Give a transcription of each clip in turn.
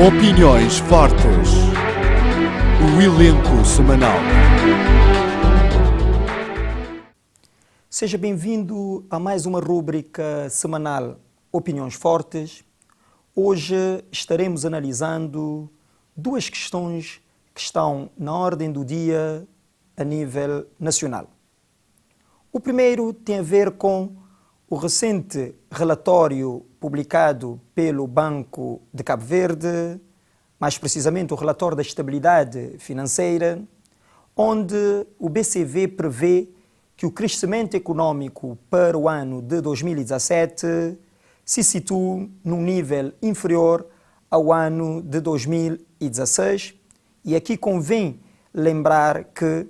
Opiniões fortes. O elenco semanal. Seja bem-vindo a mais uma rúbrica semanal Opiniões Fortes. Hoje estaremos analisando duas questões que estão na ordem do dia a nível nacional. O primeiro tem a ver com o recente relatório publicado pelo Banco de Cabo Verde, mais precisamente o relatório da estabilidade financeira, onde o BCV prevê que o crescimento econômico para o ano de 2017 se situa num nível inferior ao ano de 2016, e aqui convém lembrar que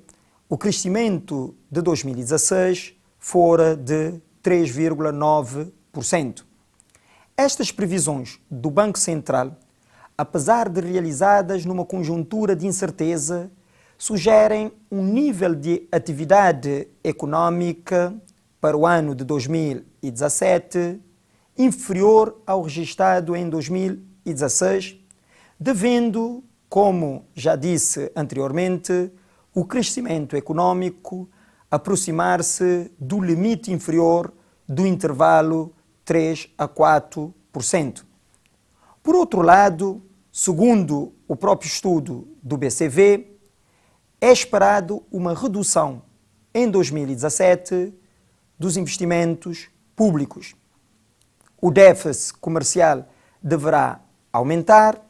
o crescimento de 2016 fora de 3,9%. Estas previsões do Banco Central, apesar de realizadas numa conjuntura de incerteza, sugerem um nível de atividade econômica para o ano de 2017 inferior ao registrado em 2016, devendo, como já disse anteriormente, o crescimento econômico aproximar-se do limite inferior do intervalo 3 a 4%. Por outro lado, segundo o próprio estudo do BCV, é esperado uma redução em 2017 dos investimentos públicos. O déficit comercial deverá aumentar,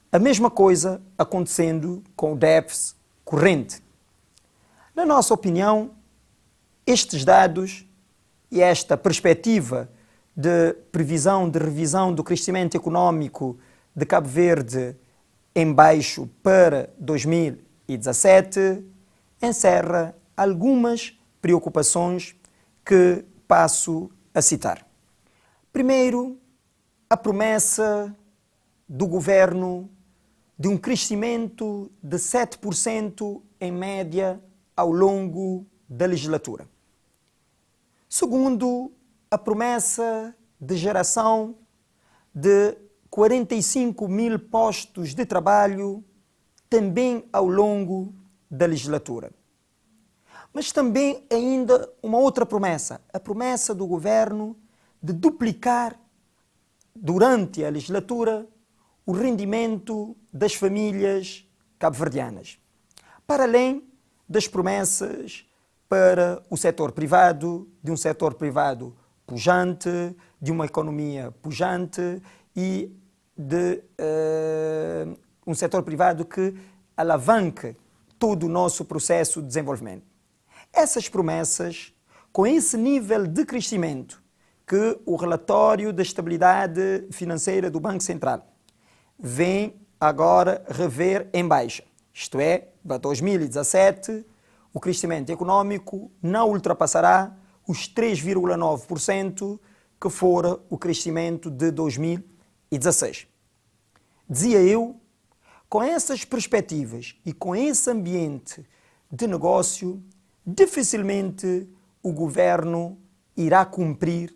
a mesma coisa acontecendo com o déficit corrente. Na nossa opinião, estes dados e esta perspectiva de previsão de revisão do crescimento econômico de Cabo Verde em baixo para 2017 encerra algumas preocupações que passo a citar. Primeiro, a promessa do governo de um crescimento de 7% em média ao longo da legislatura. Segundo, a promessa de geração de 45 mil postos de trabalho também ao longo da legislatura. Mas também ainda uma outra promessa, a promessa do governo de duplicar durante a legislatura o rendimento das famílias cabo-verdianas, para além das promessas para o setor privado, de um setor privado pujante, de uma economia pujante e de um setor privado que alavanque todo o nosso processo de desenvolvimento. Essas promessas, com esse nível de crescimento que o relatório da estabilidade financeira do Banco Central vem agora rever em baixa, isto é, para 2017, o crescimento econômico não ultrapassará os 3,9% que fora o crescimento de 2016. Dizia eu, com essas perspectivas e com esse ambiente de negócio, dificilmente o governo irá cumprir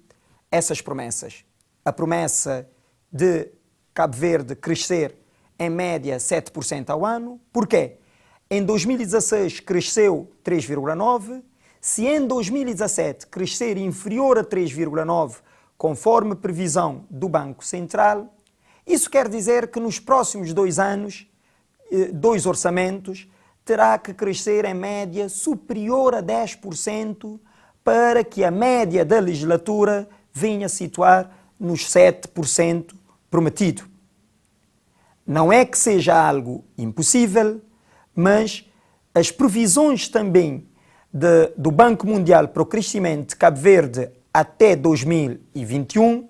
essas promessas. A promessa de Cabo Verde crescer em média 7% ao ano. Porquê? Em 2016 cresceu 3,9%, se em 2017 crescer inferior a 3,9%, conforme previsão do Banco Central, isso quer dizer que nos próximos 2 anos, 2 orçamentos, terá que crescer em média superior a 10% para que a média da legislatura venha situar nos 7% prometido. Não é que seja algo impossível, mas as previsões também do Banco Mundial para o crescimento de Cabo Verde até 2021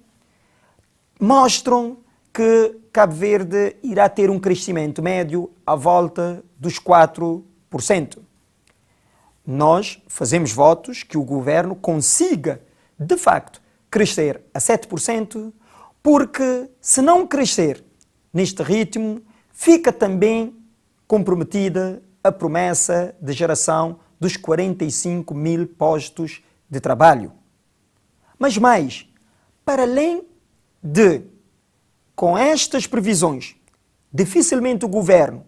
mostram que Cabo Verde irá ter um crescimento médio à volta dos 4%. Nós fazemos votos que o governo consiga, de facto, crescer a 7%, porque se não crescer neste ritmo, fica também comprometida a promessa de geração dos 45 mil postos de trabalho. Mas mais, para além de, com estas previsões, dificilmente o governo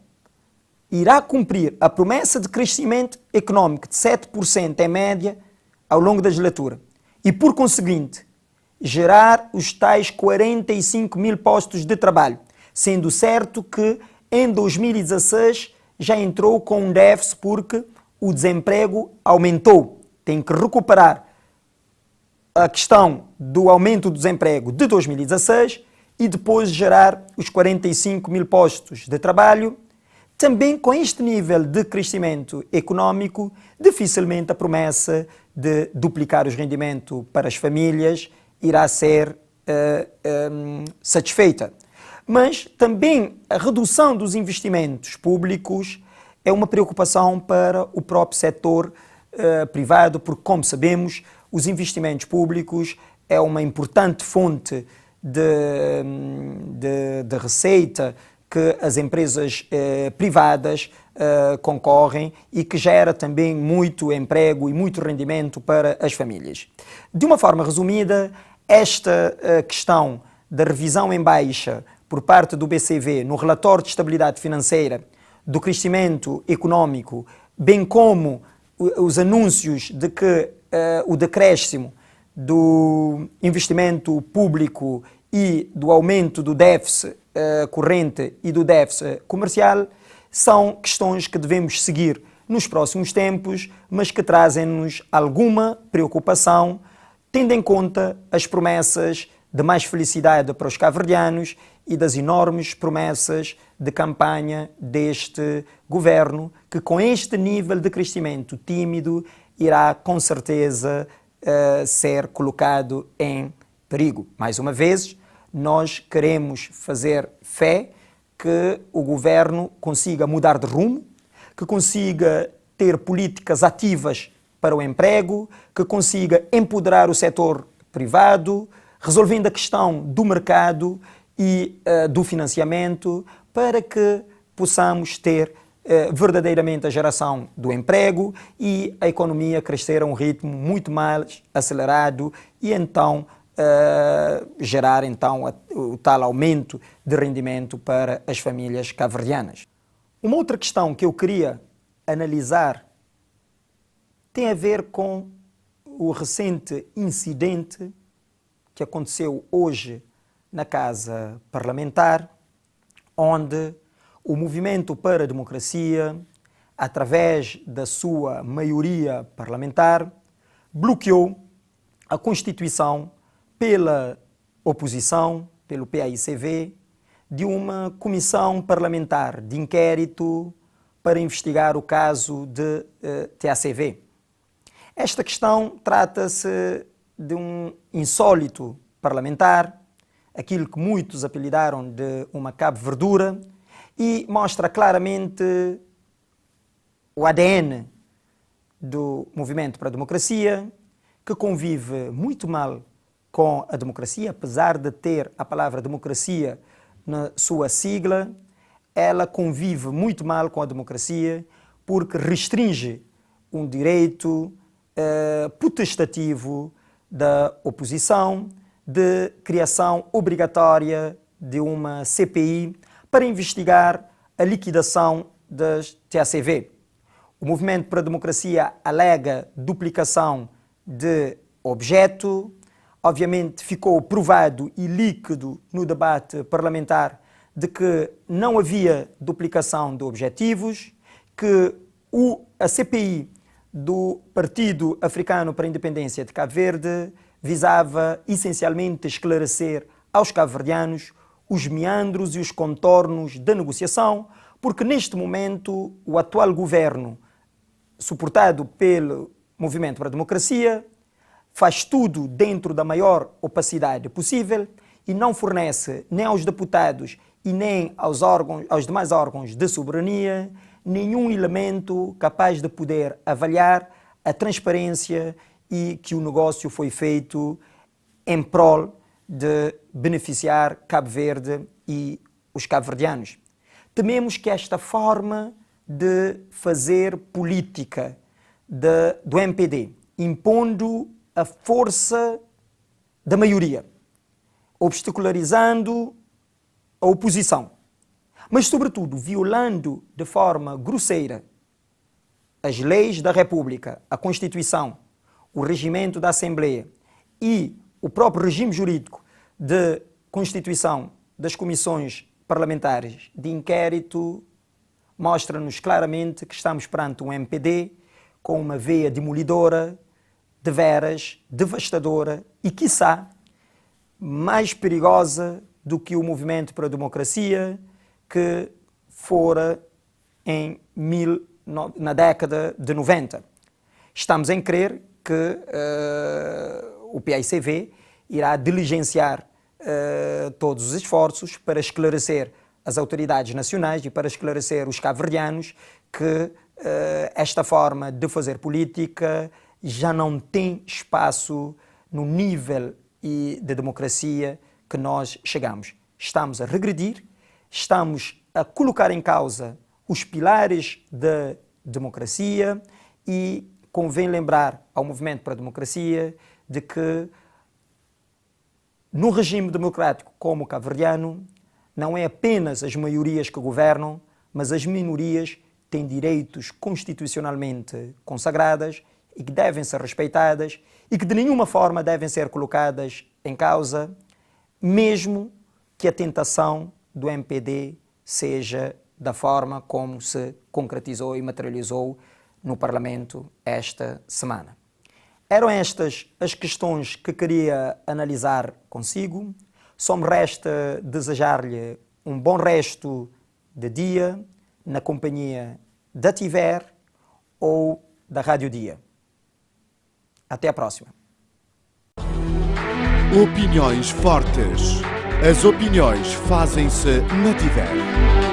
irá cumprir a promessa de crescimento económico de 7% em média ao longo da legislatura e, por conseguinte, gerar os tais 45 mil postos de trabalho, sendo certo que em 2016 já entrou com um déficit porque o desemprego aumentou. Tem que recuperar a questão do aumento do desemprego de 2016 e depois gerar os 45 mil postos de trabalho. Também com este nível de crescimento económico, dificilmente a promessa de duplicar os rendimentos para as famílias irá ser satisfeita. Mas também a redução dos investimentos públicos é uma preocupação para o próprio setor privado, porque, como sabemos, os investimentos públicos é uma importante fonte de receita que as empresas privadas concorrem e que gera também muito emprego e muito rendimento para as famílias. De uma forma resumida, esta questão da revisão em baixa por parte do BCV no relatório de estabilidade financeira, do crescimento económico, bem como os anúncios de que o decréscimo do investimento público e do aumento do déficit corrente e do déficit comercial são questões que devemos seguir nos próximos tempos, mas que trazem-nos alguma preocupação, tendo em conta as promessas de mais felicidade para os cabo-verdianos e das enormes promessas de campanha deste governo, que com este nível de crescimento tímido irá com certeza ser colocado em perigo. Mais uma vez, nós queremos fazer fé que o governo consiga mudar de rumo, que consiga ter políticas ativas para o emprego, que consiga empoderar o setor privado, resolvendo a questão do mercado e do financiamento, para que possamos ter verdadeiramente a geração do emprego e a economia crescer a um ritmo muito mais acelerado e então gerar então o tal aumento de rendimento para as famílias cabo-verdianas. Uma outra questão que eu queria analisar tem a ver com o recente incidente que aconteceu hoje na Casa Parlamentar, onde o Movimento para a Democracia, através da sua maioria parlamentar, bloqueou a constituição pela oposição, pelo PAICV, de uma comissão parlamentar de inquérito para investigar o caso de TACV. Esta questão trata-se de um insólito parlamentar, aquilo que muitos apelidaram de uma cabo-verdura, e mostra claramente o ADN do Movimento para a Democracia, que convive muito mal com a democracia, apesar de ter a palavra democracia na sua sigla, ela convive muito mal com a democracia porque restringe um direito potestativo da oposição de criação obrigatória de uma CPI para investigar a liquidação das TACV. O Movimento para a Democracia alega duplicação de objeto. Obviamente ficou provado e líquido no debate parlamentar de que não havia duplicação de objetivos, que a CPI do Partido Africano para a Independência de Cabo Verde visava essencialmente esclarecer aos cabo-verdianos os meandros e os contornos da negociação, porque neste momento o atual governo, suportado pelo Movimento para a Democracia, faz tudo dentro da maior opacidade possível e não fornece nem aos deputados e nem aos demais órgãos de soberania nenhum elemento capaz de poder avaliar a transparência e que o negócio foi feito em prol de beneficiar Cabo Verde e os cabo-verdianos. Tememos que esta forma de fazer política do MPD, impondo a força da maioria, obstacularizando a oposição, mas, sobretudo, violando de forma grosseira as leis da República, a Constituição, o regimento da Assembleia e o próprio regime jurídico de constituição das comissões parlamentares de inquérito, mostra-nos claramente que estamos perante um MPD com uma veia demolidora, deveras devastadora e, quiçá, mais perigosa do que o movimento para a democracia que fora na década de 90. Estamos em crer que o PAICV irá diligenciar todos os esforços para esclarecer as autoridades nacionais e para esclarecer os cabo-verdianos que esta forma de fazer política já não tem espaço no nível de democracia que nós chegamos. Estamos a regredir, estamos a colocar em causa os pilares da democracia e convém lembrar ao Movimento para a Democracia de que no regime democrático como o cabo-verdiano não é apenas as maiorias que governam, mas as minorias têm direitos constitucionalmente consagrados e que devem ser respeitadas e que de nenhuma forma devem ser colocadas em causa, mesmo que a tentação do MPD seja da forma como se concretizou e materializou no Parlamento esta semana. Eram estas as questões que queria analisar consigo. Só me resta desejar-lhe um bom resto de dia na companhia da TIVER ou da Rádio Dia. Até a próxima. Opiniões fortes. As opiniões fazem-se na TIVER.